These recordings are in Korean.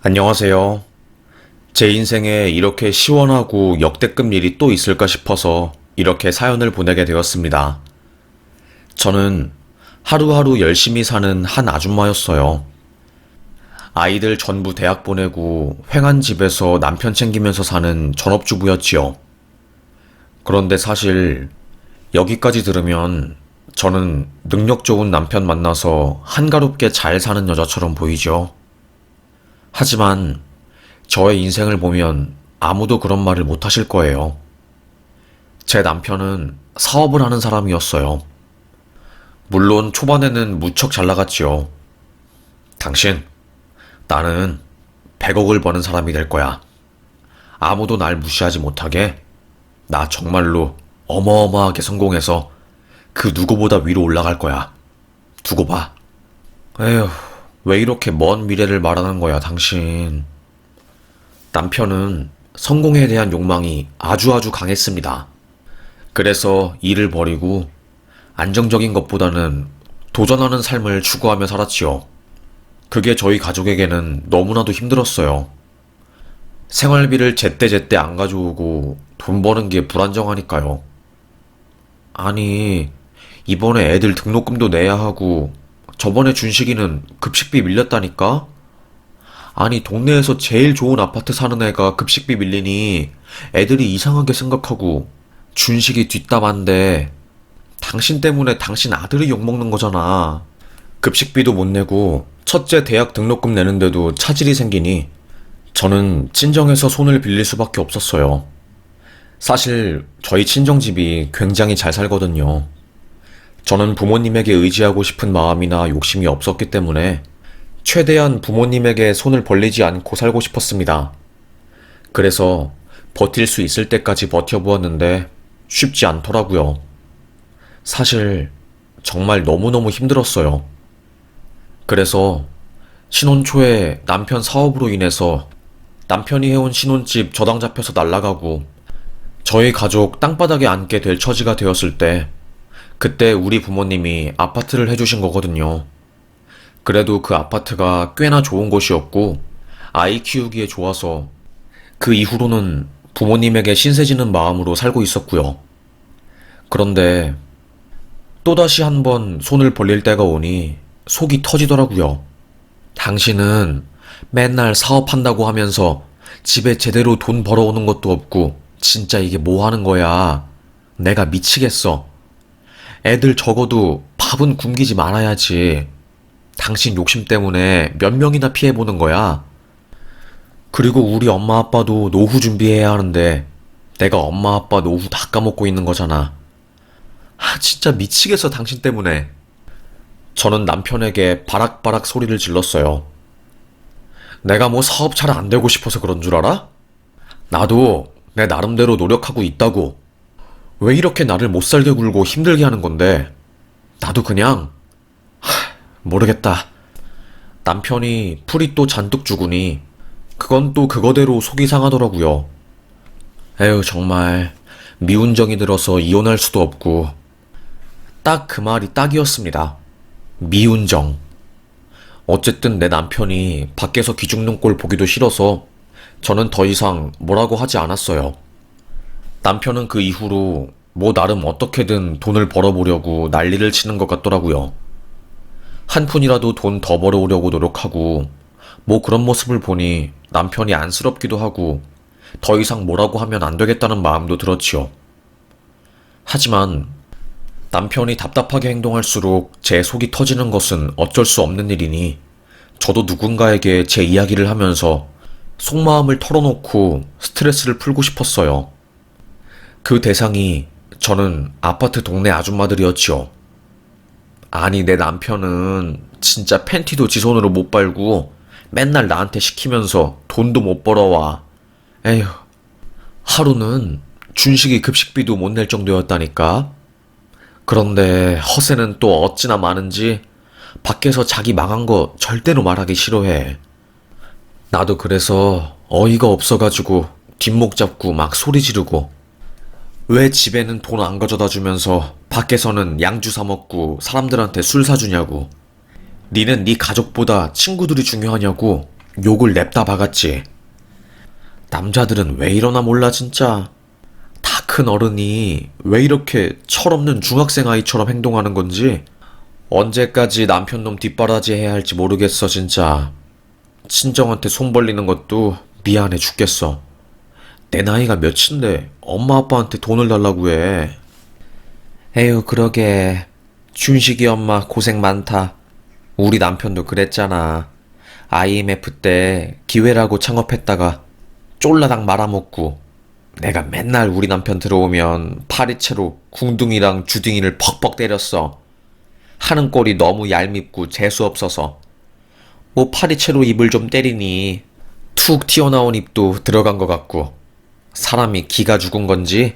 안녕하세요. 제 인생에 이렇게 시원하고 역대급 일이 또 있을까 싶어서 이렇게 사연을 보내게 되었습니다. 저는 하루하루 열심히 사는 한 아줌마였어요. 아이들 전부 대학 보내고 횡한 집에서 남편 챙기면서 사는 전업주부였지요. 그런데 사실 여기까지 들으면 저는 능력 좋은 남편 만나서 한가롭게 잘 사는 여자처럼 보이죠. 하지만 저의 인생을 보면 아무도 그런 말을 못 하실 거예요. 제 남편은 사업을 하는 사람이었어요. 물론 초반에는 무척 잘 나갔지요. 당신, 나는 100억을 버는 사람이 될 거야. 아무도 날 무시하지 못하게. 나 정말로 어마어마하게 성공해서 그 누구보다 위로 올라갈 거야. 두고 봐. 에휴, 왜 이렇게 먼 미래를 말하는 거야, 당신. 남편은 성공에 대한 욕망이 아주 강했습니다. 그래서 일을 버리고 안정적인 것보다는 도전하는 삶을 추구하며 살았지요. 그게 저희 가족에게는 너무나도 힘들었어요. 생활비를 제때제때 안 가져오고 돈 버는 게 불안정하니까요. 아니, 이번에 애들 등록금도 내야 하고 저번에 준식이는 급식비 밀렸다니까? 아니, 동네에서 제일 좋은 아파트 사는 애가 급식비 밀리니 애들이 이상하게 생각하고 준식이 뒷담한데 당신 때문에 당신 아들이 욕먹는 거잖아. 급식비도 못 내고 첫째 대학 등록금 내는데도 차질이 생기니 저는 친정에서 손을 빌릴 수밖에 없었어요. 사실 저희 친정집이 굉장히 잘 살거든요. 저는 부모님에게 의지하고 싶은 마음이나 욕심이 없었기 때문에 최대한 부모님에게 손을 벌리지 않고 살고 싶었습니다. 그래서 버틸 수 있을 때까지 버텨보았는데 쉽지 않더라고요. 사실 정말 너무너무 힘들었어요. 그래서 신혼 초에 남편 사업으로 인해서 남편이 해온 신혼집 저당 잡혀서 날아가고 저희 가족 땅바닥에 앉게 될 처지가 되었을 때 그때 우리 부모님이 아파트를 해주신 거거든요. 그래도 그 아파트가 꽤나 좋은 곳이었고 아이 키우기에 좋아서 그 이후로는 부모님에게 신세지는 마음으로 살고 있었고요. 그런데 또다시 한번 손을 벌릴 때가 오니 속이 터지더라고요. 당신은 맨날 사업한다고 하면서 집에 제대로 돈 벌어오는 것도 없고 진짜 이게 뭐 하는 거야. 내가 미치겠어. 애들 적어도 밥은 굶기지 말아야지. 당신 욕심 때문에 몇 명이나 피해보는 거야. 그리고 우리 엄마 아빠도 노후 준비해야 하는데 내가 엄마 아빠 노후 다 까먹고 있는 거잖아. 아, 진짜 미치겠어, 당신 때문에. 저는 남편에게 바락바락 소리를 질렀어요. 내가 뭐 사업 잘 안 되고 싶어서 그런 줄 알아? 나도 내 나름대로 노력하고 있다고. 왜 이렇게 나를 못 살게 굴고 힘들게 하는 건데? 나도 그냥 모르겠다. 남편이 풀이 또 잔뜩 죽으니 그건 또 그거대로 속이 상하더라고요. 에휴, 정말 미운정이 들어서 이혼할 수도 없고 딱 그 말이 딱이었습니다. 미운정. 어쨌든 내 남편이 밖에서 기죽는 꼴 보기도 싫어서 저는 더 이상 뭐라고 하지 않았어요. 남편은 그 이후로 뭐 나름 어떻게든 돈을 벌어보려고 난리를 치는 것 같더라고요. 한 푼이라도 돈 더 벌어오려고 노력하고 뭐 그런 모습을 보니 남편이 안쓰럽기도 하고 더 이상 뭐라고 하면 안 되겠다는 마음도 들었지요. 하지만 남편이 답답하게 행동할수록 제 속이 터지는 것은 어쩔 수 없는 일이니 저도 누군가에게 제 이야기를 하면서 속마음을 털어놓고 스트레스를 풀고 싶었어요. 그 대상이 저는 아파트 동네 아줌마들이었지요. 아니, 내 남편은 진짜 팬티도 지 손으로 못 빨고 맨날 나한테 시키면서 돈도 못 벌어와. 에휴, 하루는 준식이 급식비도 못 낼 정도였다니까. 그런데 허세는 또 어찌나 많은지 밖에서 자기 망한 거 절대로 말하기 싫어해. 나도 그래서 어이가 없어가지고 뒷목 잡고 막 소리 지르고 왜 집에는 돈 안 가져다 주면서 밖에서는 양주 사 먹고 사람들한테 술 사주냐고. 니는 네 가족보다 친구들이 중요하냐고 욕을 냅다 박았지. 남자들은 왜 이러나 몰라 진짜. 다 큰 어른이 왜 이렇게 철없는 중학생 아이처럼 행동하는 건지 언제까지 남편 놈 뒷바라지 해야 할지 모르겠어 진짜. 친정한테 손 벌리는 것도 미안해 죽겠어. 내 나이가 몇인데 엄마 아빠한테 돈을 달라고 해. 에휴 그러게. 준식이 엄마 고생 많다. 우리 남편도 그랬잖아. IMF 때 기회라고 창업했다가 쫄라당 말아먹고 내가 맨날 우리 남편 들어오면 파리채로 궁둥이랑 주둥이를 퍽퍽 때렸어. 하는 꼴이 너무 얄밉고 재수없어서. 뭐 파리채로 입을 좀 때리니 툭 튀어나온 입도 들어간 것 같고 사람이 기가 죽은 건지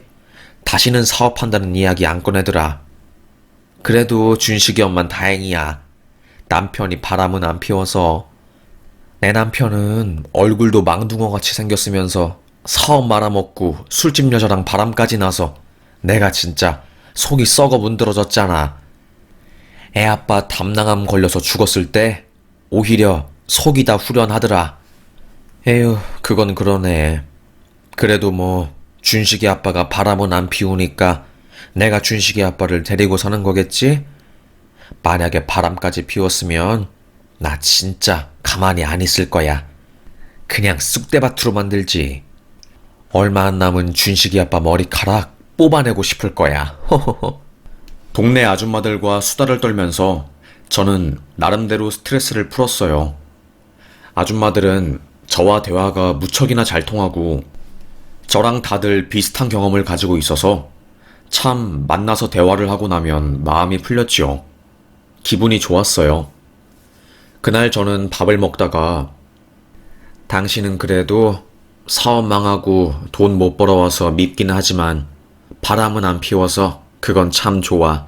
다시는 사업한다는 이야기 안 꺼내더라. 그래도 준식이 엄만 다행이야. 남편이 바람은 안 피워서. 내 남편은 얼굴도 망둥어같이 생겼으면서 사업 말아먹고 술집 여자랑 바람까지 나서 내가 진짜 속이 썩어 문드러졌잖아. 애 아빠 담낭암 걸려서 죽었을 때 오히려 속이 다 후련하더라. 에휴 그건 그러네. 그래도 뭐 준식이 아빠가 바람은 안 피우니까 내가 준식이 아빠를 데리고 사는 거겠지? 만약에 바람까지 피웠으면 나 진짜 가만히 안 있을 거야. 그냥 쑥대밭으로 만들지. 얼마 안 남은 준식이 아빠 머리카락 뽑아내고 싶을 거야. 동네 아줌마들과 수다를 떨면서 저는 나름대로 스트레스를 풀었어요. 아줌마들은 저와 대화가 무척이나 잘 통하고 저랑 다들 비슷한 경험을 가지고 있어서 참 만나서 대화를 하고 나면 마음이 풀렸지요. 기분이 좋았어요. 그날 저는 밥을 먹다가 당신은 그래도 사업 망하고 돈 못 벌어와서 밉긴 하지만 바람은 안 피워서 그건 참 좋아.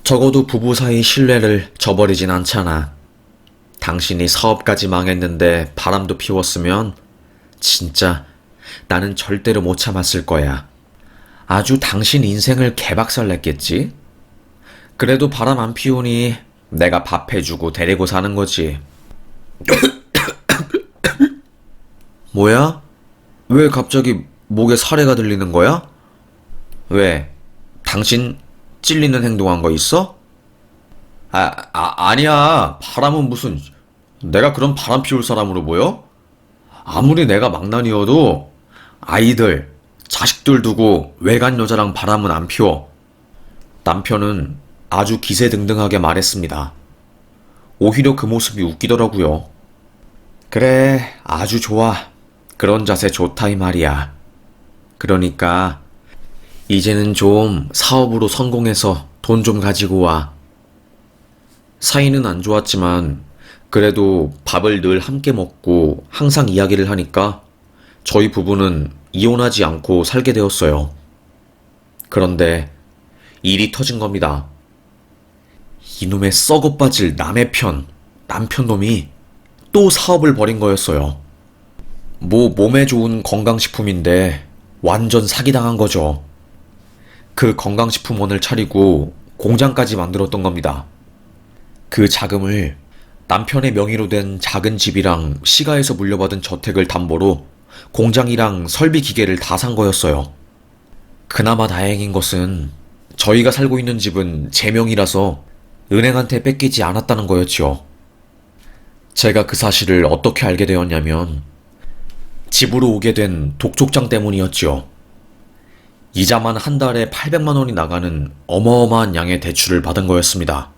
적어도 부부 사이 신뢰를 저버리진 않잖아. 당신이 사업까지 망했는데 바람도 피웠으면 진짜 나는 절대로 못 참았을 거야. 아주 당신 인생을 개박살 냈겠지? 그래도 바람 안 피우니 내가 밥 해주고 데리고 사는 거지. 뭐야? 왜 갑자기 목에 사례가 들리는 거야? 왜? 당신 찔리는 행동한 거 있어? 아니야. 바람은 무슨, 내가 그런 바람 피울 사람으로 보여? 아무리 내가 망나니여도 아이들, 자식들 두고 외간 여자랑 바람은 안 피워. 남편은 아주 기세등등하게 말했습니다. 오히려 그 모습이 웃기더라고요. 그래, 아주 좋아. 그런 자세 좋다 이 말이야. 그러니까 이제는 좀 사업으로 성공해서 돈 좀 가지고 와. 사이는 안 좋았지만 그래도 밥을 늘 함께 먹고 항상 이야기를 하니까 저희 부부는 이혼하지 않고 살게 되었어요. 그런데 일이 터진 겁니다. 이놈의 썩어 빠질 남편놈이 또 사업을 벌인 거였어요. 뭐 몸에 좋은 건강식품인데 완전 사기당한 거죠. 그 건강식품원을 차리고 공장까지 만들었던 겁니다. 그 자금을 남편의 명의로 된 작은 집이랑 시가에서 물려받은 저택을 담보로 공장이랑 설비 기계를 다 산 거였어요. 그나마 다행인 것은 저희가 살고 있는 집은 제 명이라서 은행한테 뺏기지 않았다는 거였죠. 제가 그 사실을 어떻게 알게 되었냐면 집으로 오게 된 독촉장 때문이었지요. 이자만 한 달에 800만 원이 나가는 어마어마한 양의 대출을 받은 거였습니다.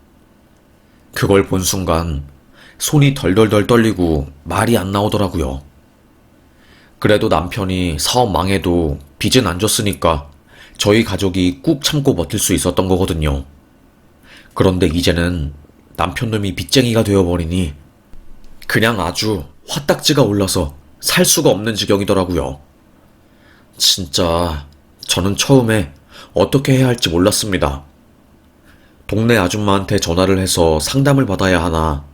그걸 본 순간 손이 덜덜덜 떨리고 말이 안 나오더라고요. 그래도 남편이 사업 망해도 빚은 안 졌으니까 저희 가족이 꾹 참고 버틸 수 있었던 거거든요. 그런데 이제는 남편놈이 빚쟁이가 되어버리니 그냥 아주 화딱지가 올라서 살 수가 없는 지경이더라고요. 진짜 저는 처음에 어떻게 해야 할지 몰랐습니다. 동네 아줌마한테 전화를 해서 상담을 받아야 하나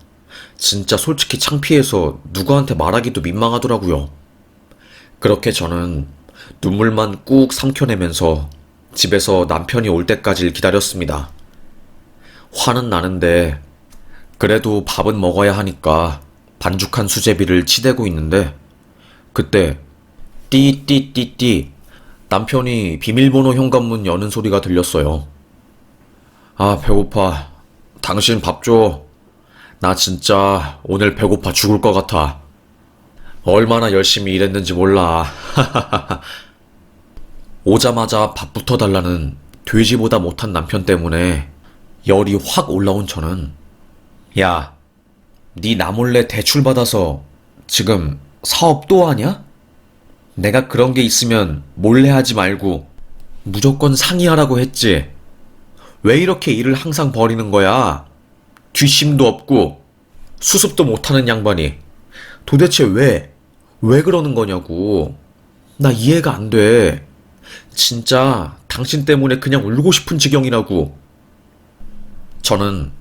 진짜 솔직히 창피해서 누구한테 말하기도 민망하더라고요. 그렇게 저는 눈물만 꾹 삼켜내면서 집에서 남편이 올 때까지 기다렸습니다. 화는 나는데 그래도 밥은 먹어야 하니까 반죽한 수제비를 치대고 있는데 그때 띠띠띠띠 남편이 비밀번호 현관문 여는 소리가 들렸어요. 아, 배고파. 당신 밥 줘. 나 진짜 오늘 배고파 죽을 것 같아. 얼마나 열심히 일했는지 몰라. 오자마자 밥부터 달라는 돼지보다 못한 남편 때문에 열이 확 올라온 저는 야, 네 나 몰래 대출 받아서 지금 사업 또 하냐? 내가 그런 게 있으면 몰래 하지 말고 무조건 상의하라고 했지. 왜 이렇게 일을 항상 버리는 거야? 뒷심도 없고 수습도 못하는 양반이 도대체 왜 그러는 거냐고. 나 이해가 안 돼. 진짜 당신 때문에 그냥 울고 싶은 지경이라고. 저는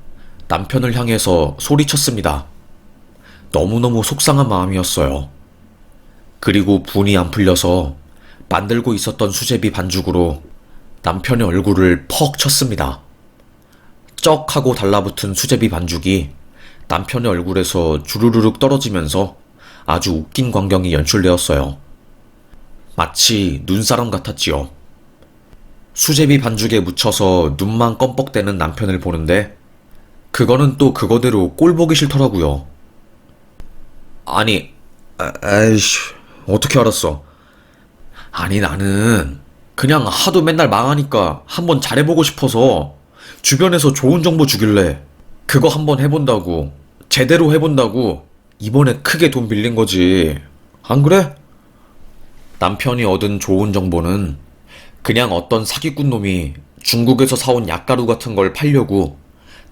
남편을 향해서 소리쳤습니다. 너무너무 속상한 마음이었어요. 그리고 분이 안 풀려서 만들고 있었던 수제비 반죽으로 남편의 얼굴을 퍽 쳤습니다. 쩍 하고 달라붙은 수제비 반죽이 남편의 얼굴에서 주르르륵 떨어지면서 아주 웃긴 광경이 연출되었어요. 마치 눈사람 같았지요. 수제비 반죽에 묻혀서 눈만 껌뻑대는 남편을 보는데 그거는 또 그거대로 꼴보기 싫더라고요. 아니, 에이씨, 어떻게 알았어? 아니, 나는 그냥 하도 맨날 망하니까 한번 잘해보고 싶어서 주변에서 좋은 정보 주길래 그거 한번 해본다고, 제대로 해본다고 이번에 크게 돈 빌린 거지. 안 그래? 남편이 얻은 좋은 정보는 그냥 어떤 사기꾼 놈이 중국에서 사온 약가루 같은 걸 팔려고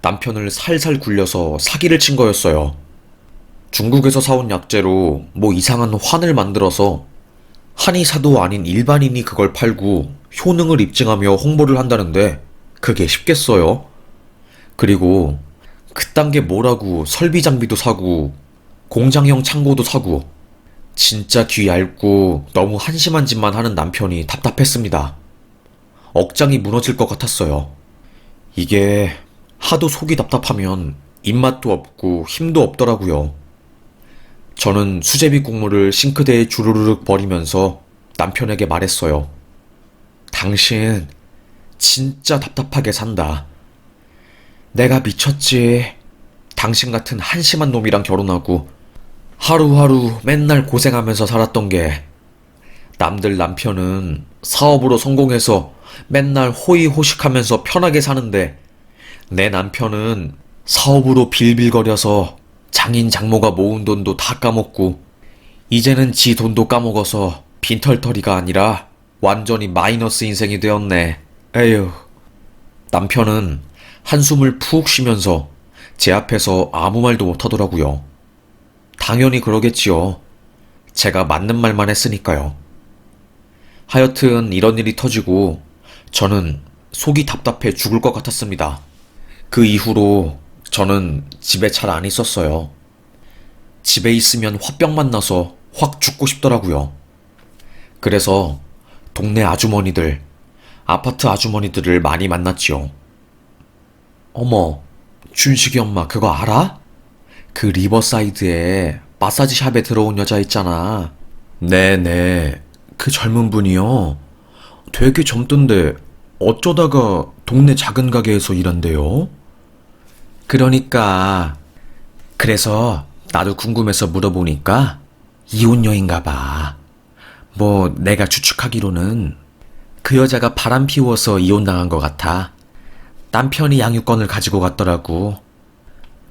남편을 살살 굴려서 사기를 친 거였어요. 중국에서 사온 약재로 뭐 이상한 환을 만들어서 한의사도 아닌 일반인이 그걸 팔고 효능을 입증하며 홍보를 한다는데 그게 쉽겠어요? 그리고 그딴 게 뭐라고 설비 장비도 사고 공장형 창고도 사고 진짜 귀 얇고 너무 한심한 짓만 하는 남편이 답답했습니다. 억장이 무너질 것 같았어요. 이게 하도 속이 답답하면 입맛도 없고 힘도 없더라고요. 저는 수제비 국물을 싱크대에 주르르륵 버리면서 남편에게 말했어요. 당신 진짜 답답하게 산다. 내가 미쳤지. 당신 같은 한심한 놈이랑 결혼하고 하루하루 맨날 고생하면서 살았던 게 남들 남편은 사업으로 성공해서 맨날 호의호식하면서 편하게 사는데 내 남편은 사업으로 빌빌거려서 장인 장모가 모은 돈도 다 까먹고 이제는 지 돈도 까먹어서 빈털터리가 아니라 완전히 마이너스 인생이 되었네. 에휴. 남편은 한숨을 푹 쉬면서 제 앞에서 아무 말도 못하더라고요. 당연히 그러겠지요. 제가 맞는 말만 했으니까요. 하여튼 이런 일이 터지고 저는 속이 답답해 죽을 것 같았습니다. 그 이후로 저는 집에 잘 안 있었어요. 집에 있으면 화병만 나서 확 죽고 싶더라고요. 그래서 동네 아주머니들, 아파트 아주머니들을 많이 만났지요. 어머, 준식이 엄마 그거 알아? 그 리버사이드에 마사지 샵에 들어온 여자 있잖아. 네네, 그 젊은 분이요. 되게 젊던데 어쩌다가 동네 작은 가게에서 일한대요? 그러니까 그래서 나도 궁금해서 물어보니까 이혼녀인가 봐. 뭐 내가 추측하기로는 그 여자가 바람 피워서 이혼당한 것 같아. 남편이 양육권을 가지고 갔더라고.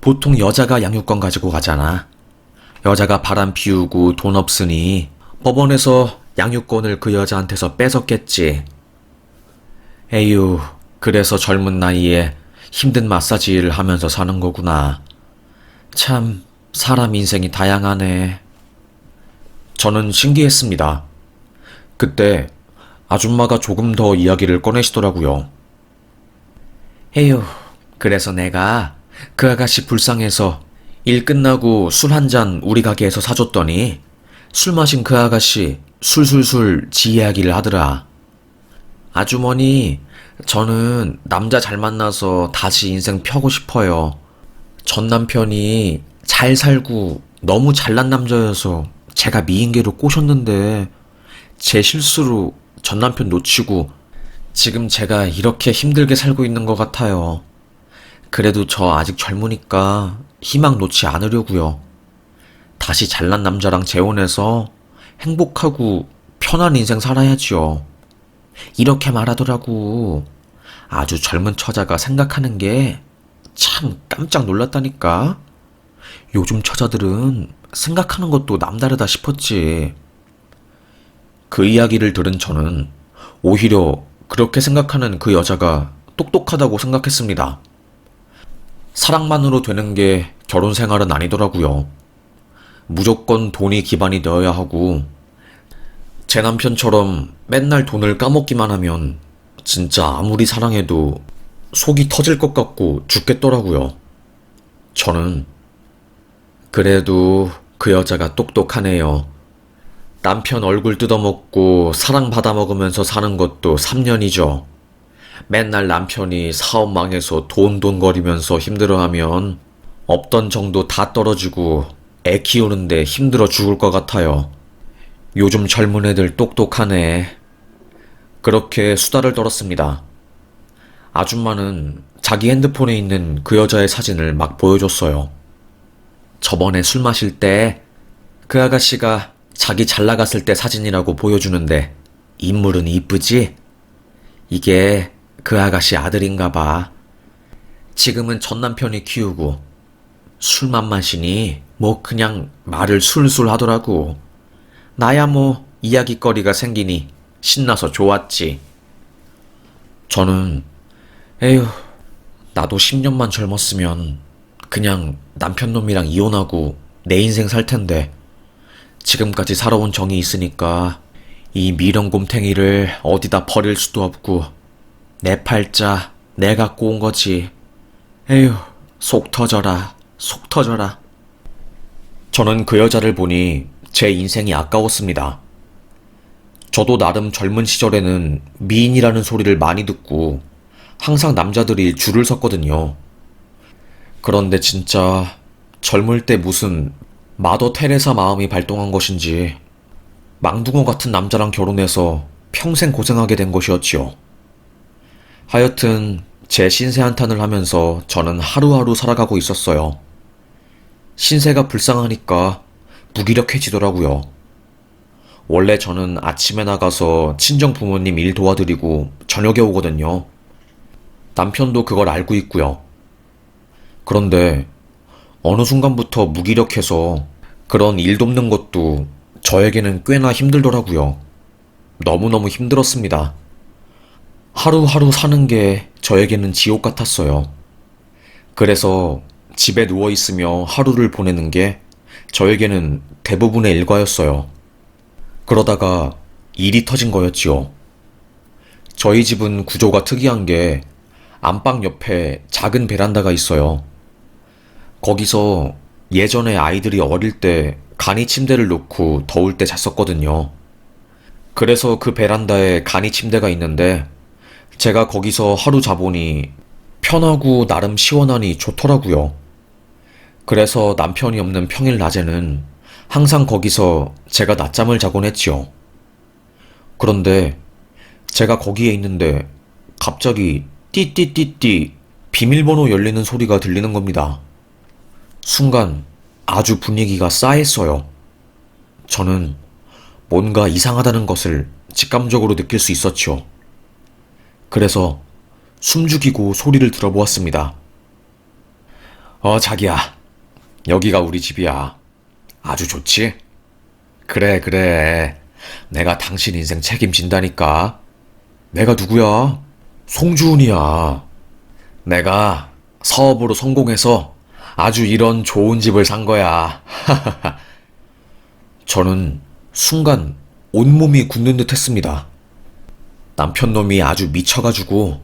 보통 여자가 양육권 가지고 가잖아. 여자가 바람 피우고 돈 없으니 법원에서 양육권을 그 여자한테서 뺏었겠지. 에휴, 그래서 젊은 나이에 힘든 마사지 일을 하면서 사는 거구나. 참, 사람 인생이 다양하네. 저는 신기했습니다. 그때 아줌마가 조금 더 이야기를 꺼내시더라고요. 에휴, 그래서 내가 그 아가씨 불쌍해서 일 끝나고 술 한 잔 우리 가게에서 사줬더니 술 마신 그 아가씨 술술술 지 이야기를 하더라. 아주머니, 저는 남자 잘 만나서 다시 인생 펴고 싶어요. 전 남편이 잘 살고 너무 잘난 남자여서 제가 미인계로 꼬셨는데 제 실수로 전 남편 놓치고 지금 제가 이렇게 힘들게 살고 있는 것 같아요. 그래도 저 아직 젊으니까 희망 놓지 않으려고요. 다시 잘난 남자랑 재혼해서 행복하고 편한 인생 살아야지요. 이렇게 말하더라고. 아주 젊은 처자가 생각하는 게 참 깜짝 놀랐다니까. 요즘 처자들은 생각하는 것도 남다르다 싶었지. 그 이야기를 들은 저는 오히려 그렇게 생각하는 그 여자가 똑똑하다고 생각했습니다. 사랑만으로 되는 게 결혼 생활은 아니더라고요. 무조건 돈이 기반이 되어야 하고, 제 남편처럼 맨날 돈을 까먹기만 하면 진짜 아무리 사랑해도 속이 터질 것 같고 죽겠더라고요. 저는 그래도 그 여자가 똑똑하네요. 남편 얼굴 뜯어먹고 사랑 받아먹으면서 사는 것도 3년이죠. 맨날 남편이 사업 망해서 돈돈거리면서 힘들어하면 없던 정도 다 떨어지고 애 키우는데 힘들어 죽을 것 같아요. 요즘 젊은 애들 똑똑하네. 그렇게 수다를 떨었습니다. 아줌마는 자기 핸드폰에 있는 그 여자의 사진을 막 보여줬어요. 저번에 술 마실 때 그 아가씨가 자기 잘 나갔을 때 사진이라고 보여주는데 인물은 이쁘지? 이게 그 아가씨 아들인가 봐. 지금은 전 남편이 키우고 술만 마시니 뭐 그냥 말을 술술 하더라고. 나야 뭐 이야깃거리가 생기니 신나서 좋았지. 저는 에휴, 나도 10년만 젊었으면 그냥 남편 놈이랑 이혼하고 내 인생 살 텐데 지금까지 살아온 정이 있으니까 이 미련곰탱이를 어디다 버릴 수도 없고 내 팔자 내 갖고 온 거지. 에휴, 속 터져라, 속 터져라. 저는 그 여자를 보니 제 인생이 아까웠습니다. 저도 나름 젊은 시절에는 미인이라는 소리를 많이 듣고 항상 남자들이 줄을 섰거든요. 그런데 진짜 젊을 때 무슨 마더 테레사 마음이 발동한 것인지 망둥어 같은 남자랑 결혼해서 평생 고생하게 된 것이었지요. 하여튼 제 신세 한탄을 하면서 저는 하루하루 살아가고 있었어요. 신세가 불쌍하니까 무기력해지더라고요. 원래 저는 아침에 나가서 친정 부모님 일 도와드리고 저녁에 오거든요. 남편도 그걸 알고 있고요. 그런데 어느 순간부터 무기력해서 그런 일 돕는 것도 저에게는 꽤나 힘들더라고요. 너무너무 힘들었습니다. 하루하루 사는 게 저에게는 지옥 같았어요. 그래서 집에 누워있으며 하루를 보내는 게 저에게는 대부분의 일과였어요. 그러다가 일이 터진 거였지요. 저희 집은 구조가 특이한 게 안방 옆에 작은 베란다가 있어요. 거기서 예전에 아이들이 어릴 때 간이 침대를 놓고 더울 때 잤었거든요. 그래서 그 베란다에 간이 침대가 있는데 제가 거기서 하루 자보니 편하고 나름 시원하니 좋더라고요. 그래서 남편이 없는 평일 낮에는 항상 거기서 제가 낮잠을 자곤 했지요. 그런데 제가 거기에 있는데 갑자기 띠띠띠띠 비밀번호 열리는 소리가 들리는 겁니다. 순간 아주 분위기가 싸했어요. 저는 뭔가 이상하다는 것을 직감적으로 느낄 수 있었죠. 그래서 숨죽이고 소리를 들어보았습니다. 자기야. 여기가 우리 집이야. 아주 좋지? 그래, 그래. 내가 당신 인생 책임진다니까. 내가 누구야? 송주훈이야. 내가 사업으로 성공해서 아주 이런 좋은 집을 산 거야. 저는 순간 온몸이 굳는 듯 했습니다. 남편 놈이 아주 미쳐가지고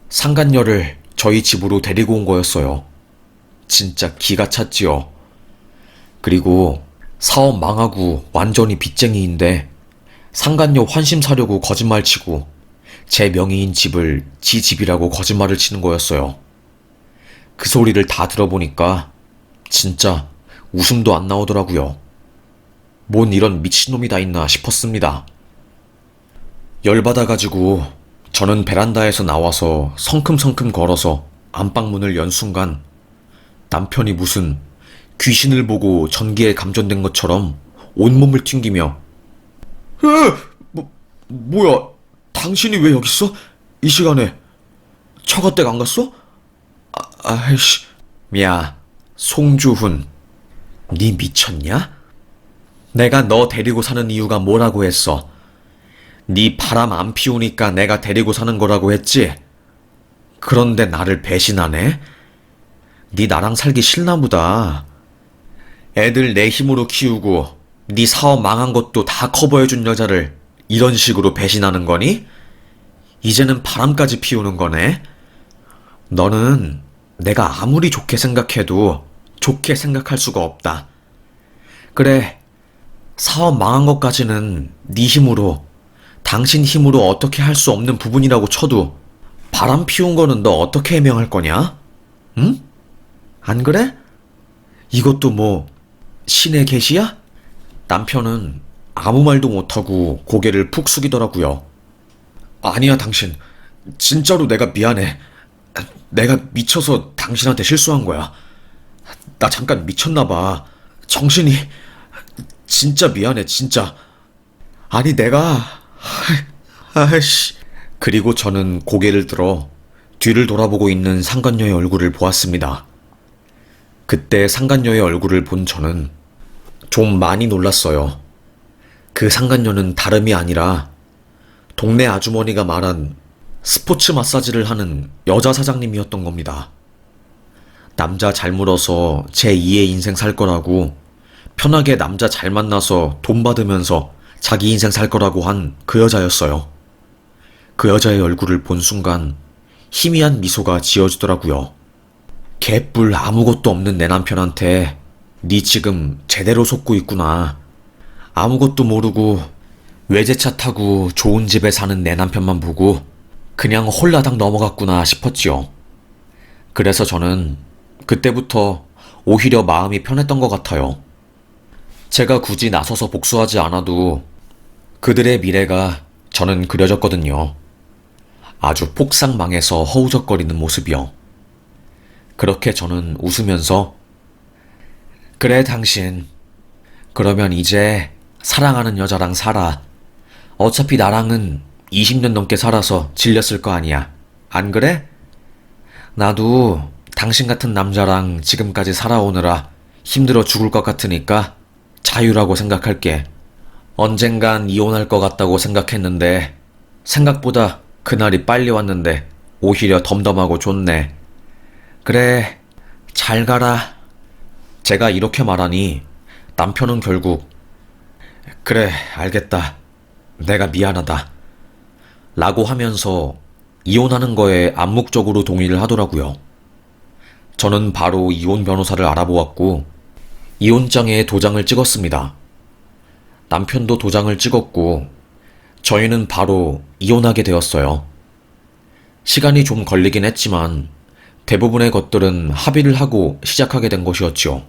상간녀를 저희 집으로 데리고 온 거였어요. 진짜 기가 찼지요. 그리고 사업 망하고 완전히 빚쟁이인데 상간녀 환심 사려고 거짓말 치고 제 명의인 집을 지 집이라고 거짓말을 치는 거였어요. 그 소리를 다 들어보니까 진짜 웃음도 안 나오더라고요. 뭔 이런 미친놈이 다 있나 싶었습니다. 열받아가지고 저는 베란다에서 나와서 성큼성큼 걸어서 안방문을 연 순간 남편이 무슨 귀신을 보고 전기에 감전된 것처럼 온몸을 튕기며 뭐야, 당신이 왜 여기 있어? 이 시간에 처가댁 안 갔어? 아이씨. 야, 송주훈, 니 미쳤냐? 내가 너 데리고 사는 이유가 뭐라고 했어? 니 바람 안 피우니까 내가 데리고 사는 거라고 했지? 그런데 나를 배신하네? 니 나랑 살기 싫나 보다. 애들 내 힘으로 키우고 니 사업 망한 것도 다 커버해준 여자를 이런 식으로 배신하는 거니? 이제는 바람까지 피우는 거네? 너는 내가 아무리 좋게 생각해도 좋게 생각할 수가 없다. 그래, 사업 망한 것까지는 네 힘으로, 당신 힘으로 어떻게 할 수 없는 부분이라고 쳐도 바람 피운 거는 너 어떻게 해명할 거냐? 응? 안 그래? 이것도 뭐 신의 계시야? 남편은 아무 말도 못하고 고개를 푹 숙이더라고요. 아니야, 당신. 진짜로 내가 미안해. 내가 미쳐서 당신한테 실수한 거야. 나 잠깐 미쳤나 봐. 정신이. 진짜 미안해, 진짜. 아니, 내가. 아이씨. 그리고 저는 고개를 들어 뒤를 돌아보고 있는 상간녀의 얼굴을 보았습니다. 그때 상간녀의 얼굴을 본 저는 좀 많이 놀랐어요. 그 상간녀는 다름이 아니라 동네 아주머니가 말한 스포츠 마사지를 하는 여자 사장님이었던 겁니다. 남자 잘 물어서 제2의 인생 살 거라고, 편하게 남자 잘 만나서 돈 받으면서 자기 인생 살 거라고 한 그 여자였어요. 그 여자의 얼굴을 본 순간 희미한 미소가 지어지더라고요. 개뿔 아무것도 없는 내 남편한테 니 지금 제대로 속고 있구나. 아무것도 모르고 외제차 타고 좋은 집에 사는 내 남편만 보고 그냥 홀라당 넘어갔구나 싶었지요. 그래서 저는 그때부터 오히려 마음이 편했던 것 같아요. 제가 굳이 나서서 복수하지 않아도 그들의 미래가 저는 그려졌거든요. 아주 폭삭망해서 허우적거리는 모습이요. 그렇게 저는 웃으면서 그래, 당신. 그러면 이제 사랑하는 여자랑 살아. 어차피 나랑은 20년 넘게 살아서 질렸을 거 아니야. 안 그래? 나도 당신 같은 남자랑 지금까지 살아오느라 힘들어 죽을 것 같으니까 자유라고 생각할게. 언젠간 이혼할 것 같다고 생각했는데 생각보다 그날이 빨리 왔는데 오히려 덤덤하고 좋네. 그래, 잘 가라. 제가 이렇게 말하니 남편은 결국 그래, 알겠다. 내가 미안하다. 라고 하면서 이혼하는 거에 암묵적으로 동의를 하더라고요. 저는 바로 이혼 변호사를 알아보았고 이혼장에 도장을 찍었습니다. 남편도 도장을 찍었고 저희는 바로 이혼하게 되었어요. 시간이 좀 걸리긴 했지만 대부분의 것들은 합의를 하고 시작하게 된 것이었죠.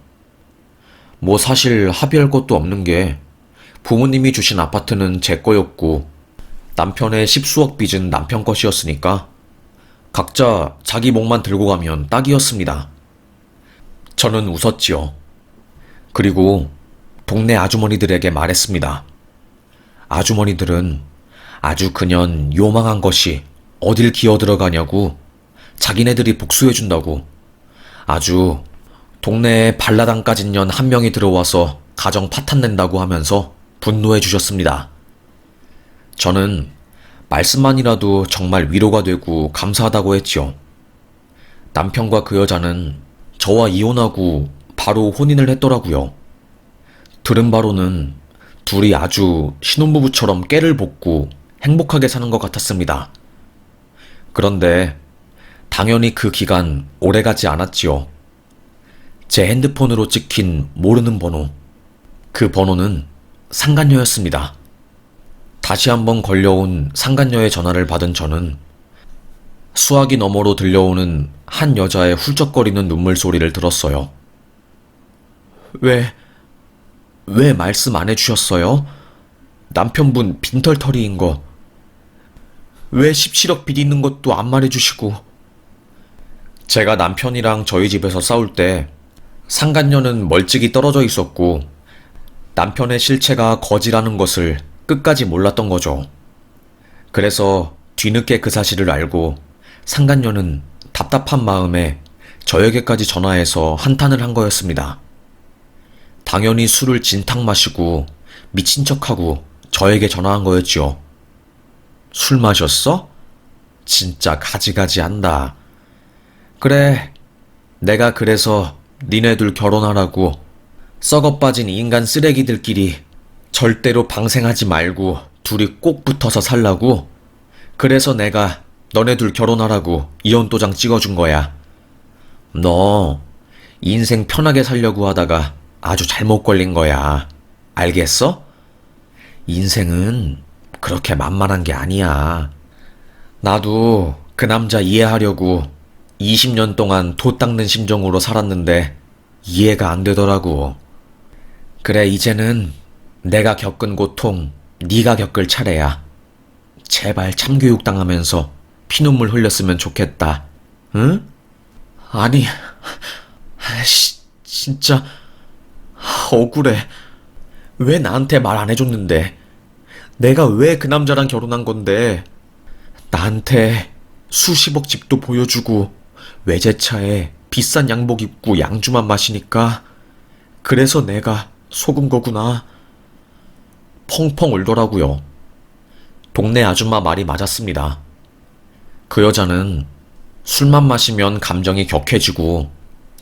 뭐 사실 합의할 것도 없는 게 부모님이 주신 아파트는 제 거였고 남편의 10수억 빚은 남편 것이었으니까 각자 자기 몫만 들고 가면 딱이었습니다. 저는 웃었지요. 그리고 동네 아주머니들에게 말했습니다. 아주머니들은 아주 그년 요망한 것이 어딜 기어들어가냐고, 자기네들이 복수해준다고, 아주 동네에 발라당 까진 년 한 명이 들어와서 가정 파탄낸다고 하면서 분노해 주셨습니다. 저는 말씀만이라도 정말 위로가 되고 감사하다고 했지요. 남편과 그 여자는 저와 이혼하고 바로 혼인을 했더라고요. 들은 바로는 둘이 아주 신혼부부처럼 깨를 볶고 행복하게 사는 것 같았습니다. 그런데 당연히 그 기간 오래가지 않았지요. 제 핸드폰으로 찍힌 모르는 번호, 그 번호는 상간녀였습니다. 다시 한번 걸려온 상간녀의 전화를 받은 저는 수화기 너머로 들려오는 한 여자의 훌쩍거리는 눈물 소리를 들었어요. 왜, 왜 말씀 안 해주셨어요? 남편분 빈털터리인 거. 왜 17억 빚 있는 것도 안 말해주시고. 제가 남편이랑 저희 집에서 싸울 때 상간녀는 멀찍이 떨어져 있었고 남편의 실체가 거지라는 것을 끝까지 몰랐던 거죠. 그래서 뒤늦게 그 사실을 알고 상간녀는 답답한 마음에 저에게까지 전화해서 한탄을 한 거였습니다. 당연히 술을 진탕 마시고 미친 척하고 저에게 전화한 거였지요. 술 마셨어? 진짜 가지가지 한다. 그래, 내가 그래서 니네들 결혼하라고 썩어 빠진 인간 쓰레기들끼리 절대로 방생하지 말고 둘이 꼭 붙어서 살라고. 그래서 내가 너네들 결혼하라고 이혼 도장 찍어준 거야. 너 인생 편하게 살려고 하다가 아주 잘못 걸린 거야. 알겠어? 인생은 그렇게 만만한 게 아니야. 나도 그 남자 이해하려고 20년 동안 도 닦는 심정으로 살았는데 이해가 안 되더라고. 그래, 이제는 내가 겪은 고통 네가 겪을 차례야. 제발 참교육 당하면서 피눈물 흘렸으면 좋겠다. 응? 아니, 진짜 억울해. 왜 나한테 말 안 해줬는데? 내가 왜 그 남자랑 결혼한 건데? 나한테 수십억 집도 보여주고 외제차에 비싼 양복 입고 양주만 마시니까 그래서 내가 속은 거구나. 펑펑 울더라고요. 동네 아줌마 말이 맞았습니다. 그 여자는 술만 마시면 감정이 격해지고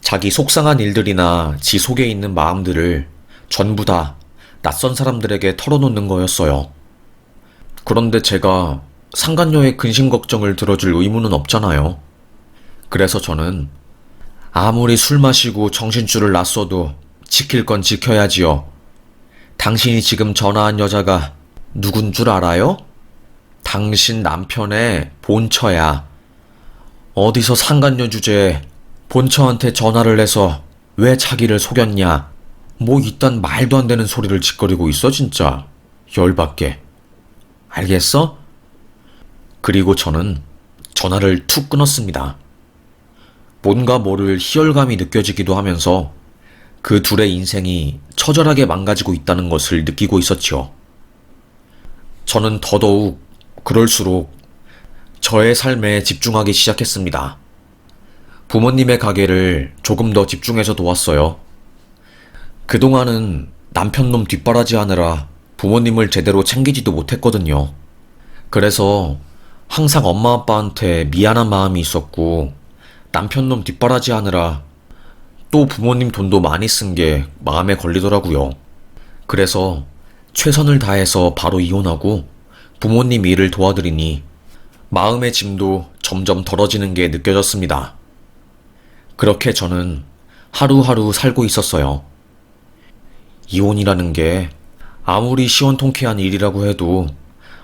자기 속상한 일들이나 지 속에 있는 마음들을 전부 다 낯선 사람들에게 털어놓는 거였어요. 그런데 제가 상간녀의 근심 걱정을 들어줄 의무는 없잖아요. 그래서 저는 아무리 술 마시고 정신줄을 놨어도 지킬 건 지켜야지요. 당신이 지금 전화한 여자가 누군 줄 알아요? 당신 남편의 본처야. 어디서 상간녀 주제에 본처한테 전화를 해서 왜 자기를 속였냐. 뭐 이딴 말도 안 되는 소리를 짓거리고 있어 진짜. 열받게. 알겠어? 그리고 저는 전화를 툭 끊었습니다. 뭔가 모를 희열감이 느껴지기도 하면서 그 둘의 인생이 처절하게 망가지고 있다는 것을 느끼고 있었지요. 저는 더더욱 그럴수록 저의 삶에 집중하기 시작했습니다. 부모님의 가게를 조금 더 집중해서 도왔어요. 그동안은 남편놈 뒷바라지 하느라 부모님을 제대로 챙기지도 못했거든요. 그래서 항상 엄마 아빠한테 미안한 마음이 있었고 남편놈 뒷바라지 하느라 또 부모님 돈도 많이 쓴 게 마음에 걸리더라고요. 그래서 최선을 다해서 바로 이혼하고 부모님 일을 도와드리니 마음의 짐도 점점 덜어지는 게 느껴졌습니다. 그렇게 저는 하루하루 살고 있었어요. 이혼이라는 게 아무리 시원통쾌한 일이라고 해도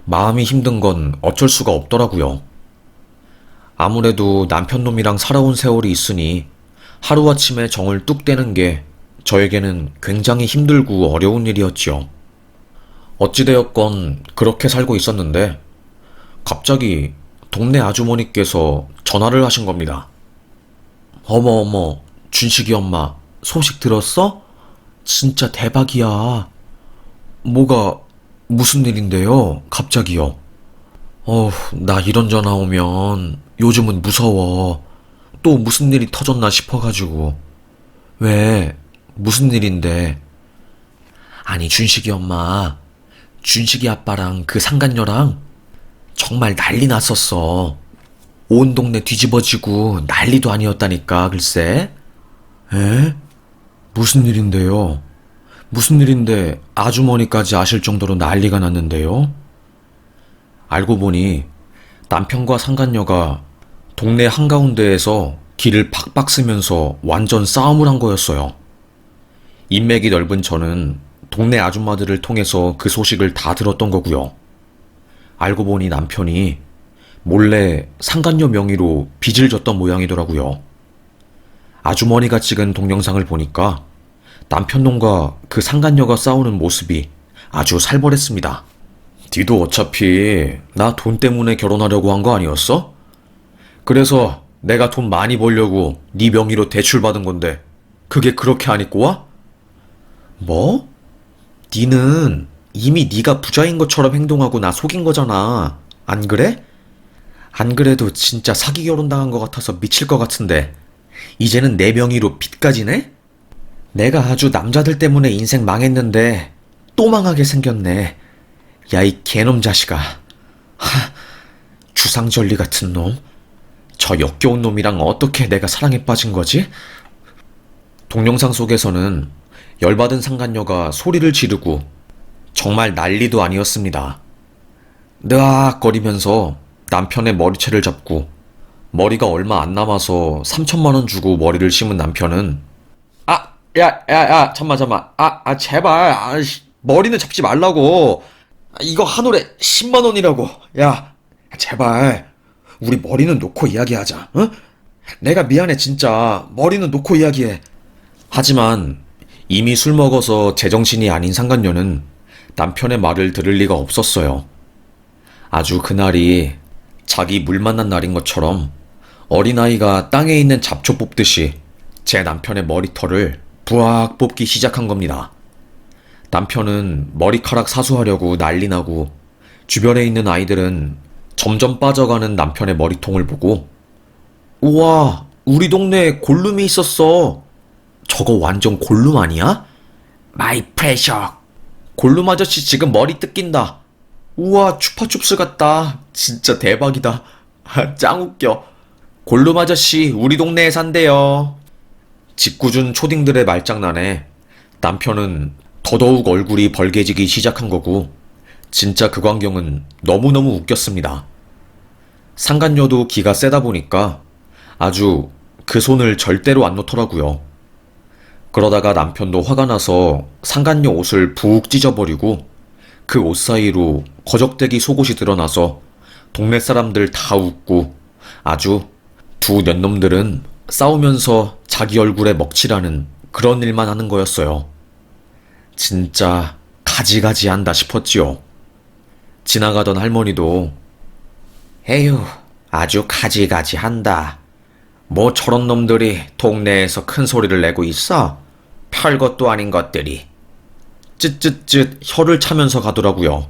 마음이 힘든 건 어쩔 수가 없더라고요. 아무래도 남편놈이랑 살아온 세월이 있으니 하루아침에 정을 뚝 떼는 게 저에게는 굉장히 힘들고 어려운 일이었지요. 어찌되었건 그렇게 살고 있었는데 갑자기 동네 아주머니께서 전화를 하신 겁니다. 어머, 준식이 엄마, 소식 들었어? 진짜 대박이야. 뭐가, 무슨 일인데요? 갑자기요. 나 이런 전화 오면 요즘은 무서워. 또 무슨 일이 터졌나 싶어가지고. 왜? 무슨 일인데? 아니, 준식이 엄마, 준식이 아빠랑 그 상간녀랑 정말 난리 났었어. 온 동네 뒤집어지고 난리도 아니었다니까, 글쎄. 에? 무슨 일인데요? 무슨 일인데 아주머니까지 아실 정도로 난리가 났는데요? 알고 보니 남편과 상간녀가 동네 한가운데에서 길을 팍팍 쓰면서 완전 싸움을 한 거였어요. 인맥이 넓은 저는 동네 아줌마들을 통해서 그 소식을 다 들었던 거고요. 알고 보니 남편이 몰래 상간녀 명의로 빚을 졌던 모양이더라고요. 아주머니가 찍은 동영상을 보니까 남편놈과 그 상간녀가 싸우는 모습이 아주 살벌했습니다. 니도 어차피 나 돈 때문에 결혼하려고 한 거 아니었어? 그래서 내가 돈 많이 벌려고 네 명의로 대출받은 건데 그게 그렇게 안 입고 와? 뭐? 니는 이미 네가 부자인 것처럼 행동하고 나 속인 거잖아. 안 그래? 안 그래도 진짜 사기 결혼 당한 것 같아서 미칠 것 같은데 이제는 내 명의로 빚까지 내? 내가 아주 남자들 때문에 인생 망했는데 또 망하게 생겼네. 야, 이 개놈 자식아. 주상절리 같은 놈. 저 역겨운 놈이랑 어떻게 내가 사랑에 빠진 거지? 동영상 속에서는 열받은 상간녀가 소리를 지르고 정말 난리도 아니었습니다. 느악거리면서 남편의 머리채를 잡고 머리가 얼마 안 남아서 3천만 원 주고 머리를 심은 남편은 야, 잠만. 제발. 머리는 잡지 말라고. 이거 한 올에 10만 원이라고. 야, 제발. 우리 머리는 놓고 이야기하자. 어? 내가 미안해, 진짜. 머리는 놓고 이야기해. 하지만 이미 술 먹어서 제정신이 아닌 상간녀는 남편의 말을 들을 리가 없었어요. 아주 그날이 자기 물 만난 날인 것처럼 어린아이가 땅에 있는 잡초 뽑듯이 제 남편의 머리털을 부악 뽑기 시작한 겁니다. 남편은 머리카락 사수하려고 난리나고 주변에 있는 아이들은 점점 빠져가는 남편의 머리통을 보고 우와, 우리 동네에 골룸이 있었어. 저거 완전 골룸 아니야? 마이 프레셔. 골룸 아저씨 지금 머리 뜯긴다. 우와, 추파춥스 같다. 진짜 대박이다. 짱 웃겨. 골룸 아저씨 우리 동네에 산대요. 짓궂은 초딩들의 말장난에 남편은 더더욱 얼굴이 벌개지기 시작한 거고 진짜 그 광경은 너무너무 웃겼습니다. 상간녀도 기가 세다 보니까 아주 그 손을 절대로 안 놓더라고요. 그러다가 남편도 화가 나서 상간녀 옷을 푹 찢어버리고 그 옷 사이로 거적대기 속옷이 드러나서 동네 사람들 다 웃고 아주 두 년놈들은 싸우면서 자기 얼굴에 먹칠하는 그런 일만 하는 거였어요. 진짜 가지가지한다 싶었지요. 지나가던 할머니도 에휴, 아주 가지가지한다. 뭐 저런 놈들이 동네에서 큰 소리를 내고 있어? 별것도 아닌 것들이. 쯧쯧쯧 혀를 차면서 가더라고요.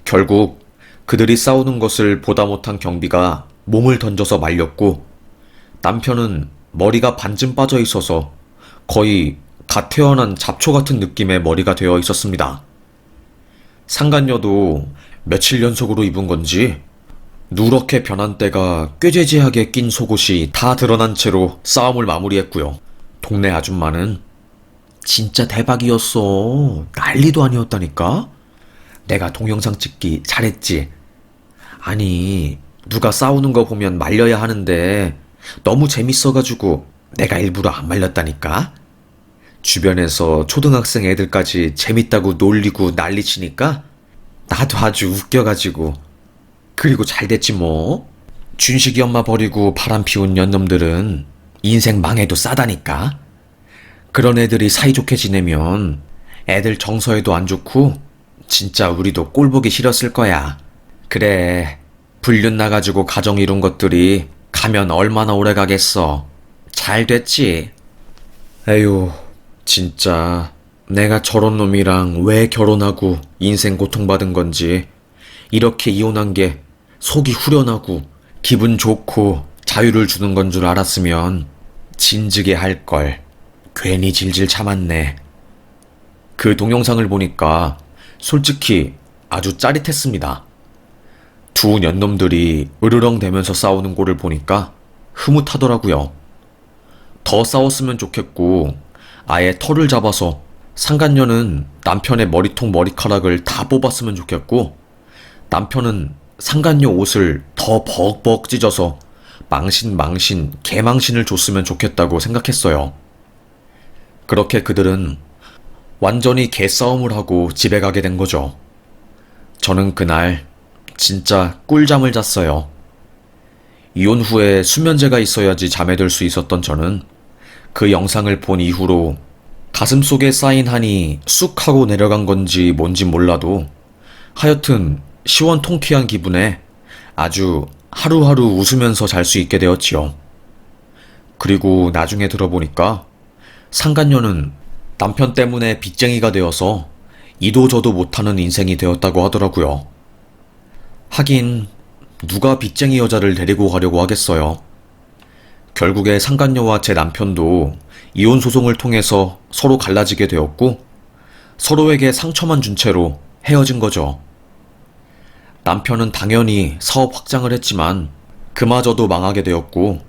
결국 그들이 싸우는 것을 보다 못한 경비가 몸을 던져서 말렸고 남편은 머리가 반쯤 빠져 있어서 거의 갓 태어난 잡초 같은 느낌의 머리가 되어 있었습니다. 상간녀도 며칠 연속으로 입은 건지 누렇게 변한 때가 꾀죄죄하게 낀 속옷이 다 드러난 채로 싸움을 마무리했고요. 동네 아줌마는 진짜 대박이었어. 난리도 아니었다니까? 내가 동영상 찍기 잘했지? 아니, 누가 싸우는 거 보면 말려야 하는데 너무 재밌어가지고 내가 일부러 안 말렸다니까? 주변에서 초등학생 애들까지 재밌다고 놀리고 난리치니까 나도 아주 웃겨가지고 그리고 잘됐지 뭐. 준식이 엄마 버리고 바람 피운 년놈들은 인생 망해도 싸다니까. 그런 애들이 사이좋게 지내면 애들 정서에도 안 좋고 진짜 우리도 꼴보기 싫었을 거야. 그래, 불륜 나가지고 가정 이룬 것들이 가면 얼마나 오래 가겠어. 잘 됐지? 에휴, 진짜 내가 저런 놈이랑 왜 결혼하고 인생 고통받은 건지. 이렇게 이혼한 게 속이 후련하고 기분 좋고 자유를 주는 건 줄 알았으면 진즉에 할걸. 괜히 질질 참았네. 그 동영상을 보니까 솔직히 아주 짜릿했습니다. 두 년놈들이 으르렁대면서 싸우는 꼴을 보니까 흐뭇하더라고요. 더 싸웠으면 좋겠고 아예 털을 잡아서 상간녀는 남편의 머리통 머리카락을 다 뽑았으면 좋겠고 남편은 상간녀 옷을 더 벅벅 찢어서 망신 개망신을 줬으면 좋겠다고 생각했어요. 그렇게 그들은 완전히 개싸움을 하고 집에 가게 된 거죠. 저는 그날 진짜 꿀잠을 잤어요. 이혼 후에 수면제가 있어야지 잠에 들 수 있었던 저는 그 영상을 본 이후로 가슴속에 쌓인 한이 쑥 하고 내려간 건지 뭔진 몰라도 하여튼 시원통쾌한 기분에 아주 하루하루 웃으면서 잘 수 있게 되었지요. 그리고 나중에 들어보니까 상간녀는 남편 때문에 빚쟁이가 되어서 이도저도 못하는 인생이 되었다고 하더라고요. 하긴 누가 빚쟁이 여자를 데리고 가려고 하겠어요. 결국에 상간녀와 제 남편도 이혼 소송을 통해서 서로 갈라지게 되었고 서로에게 상처만 준 채로 헤어진 거죠. 남편은 당연히 사업 확장을 했지만 그마저도 망하게 되었고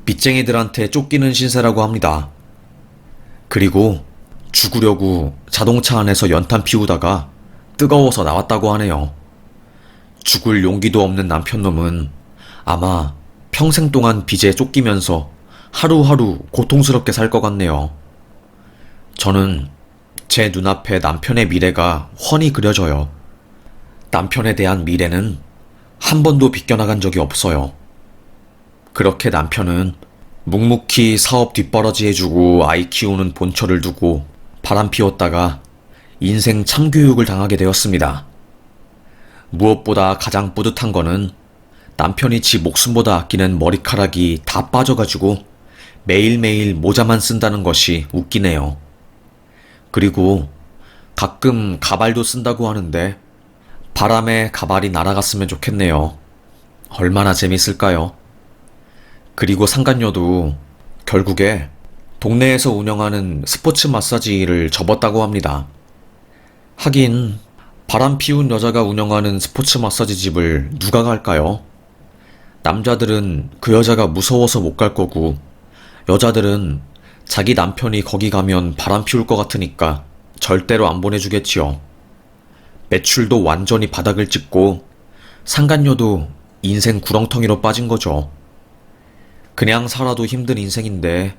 빚쟁이들한테 쫓기는 신세라고 합니다. 그리고 죽으려고 자동차 안에서 연탄 피우다가 뜨거워서 나왔다고 하네요. 죽을 용기도 없는 남편놈은 아마 평생 동안 빚에 쫓기면서 하루하루 고통스럽게 살 것 같네요. 저는 제 눈앞에 남편의 미래가 훤히 그려져요. 남편에 대한 미래는 한 번도 비껴나간 적이 없어요. 그렇게 남편은 묵묵히 사업 뒷바라지 해주고 아이 키우는 본처를 두고 바람 피웠다가 인생 참교육을 당하게 되었습니다. 무엇보다 가장 뿌듯한 거는 남편이 지 목숨보다 아끼는 머리카락이 다 빠져가지고 매일매일 모자만 쓴다는 것이 웃기네요. 그리고 가끔 가발도 쓴다고 하는데 바람에 가발이 날아갔으면 좋겠네요. 얼마나 재밌을까요? 그리고 상간녀도 결국에 동네에서 운영하는 스포츠 마사지를 접었다고 합니다. 하긴 바람 피운 여자가 운영하는 스포츠 마사지 집을 누가 갈까요? 남자들은 그 여자가 무서워서 못 갈 거고 여자들은 자기 남편이 거기 가면 바람 피울 것 같으니까 절대로 안 보내주겠지요. 매출도 완전히 바닥을 찍고 상간녀도 인생 구렁텅이로 빠진 거죠. 그냥 살아도 힘든 인생인데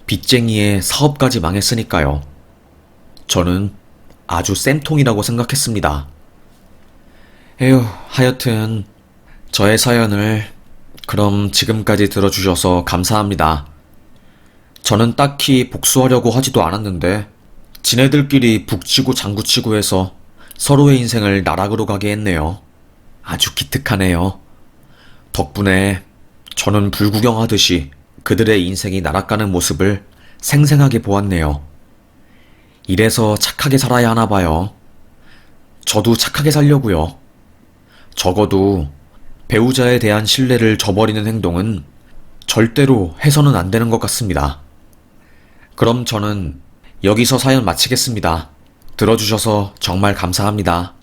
빚쟁이의 사업까지 망했으니까요. 저는 아주 쌤통이라고 생각했습니다. 에휴, 하여튼 저의 사연을 그럼 지금까지 들어주셔서 감사합니다. 저는 딱히 복수하려고 하지도 않았는데 지네들끼리 북치고 장구치고 해서 서로의 인생을 나락으로 가게 했네요. 아주 기특하네요. 덕분에 저는 불구경하듯이 그들의 인생이 날아가는 모습을 생생하게 보았네요. 이래서 착하게 살아야 하나 봐요. 저도 착하게 살려고요. 적어도 배우자에 대한 신뢰를 저버리는 행동은 절대로 해서는 안 되는 것 같습니다. 그럼 저는 여기서 사연 마치겠습니다. 들어주셔서 정말 감사합니다.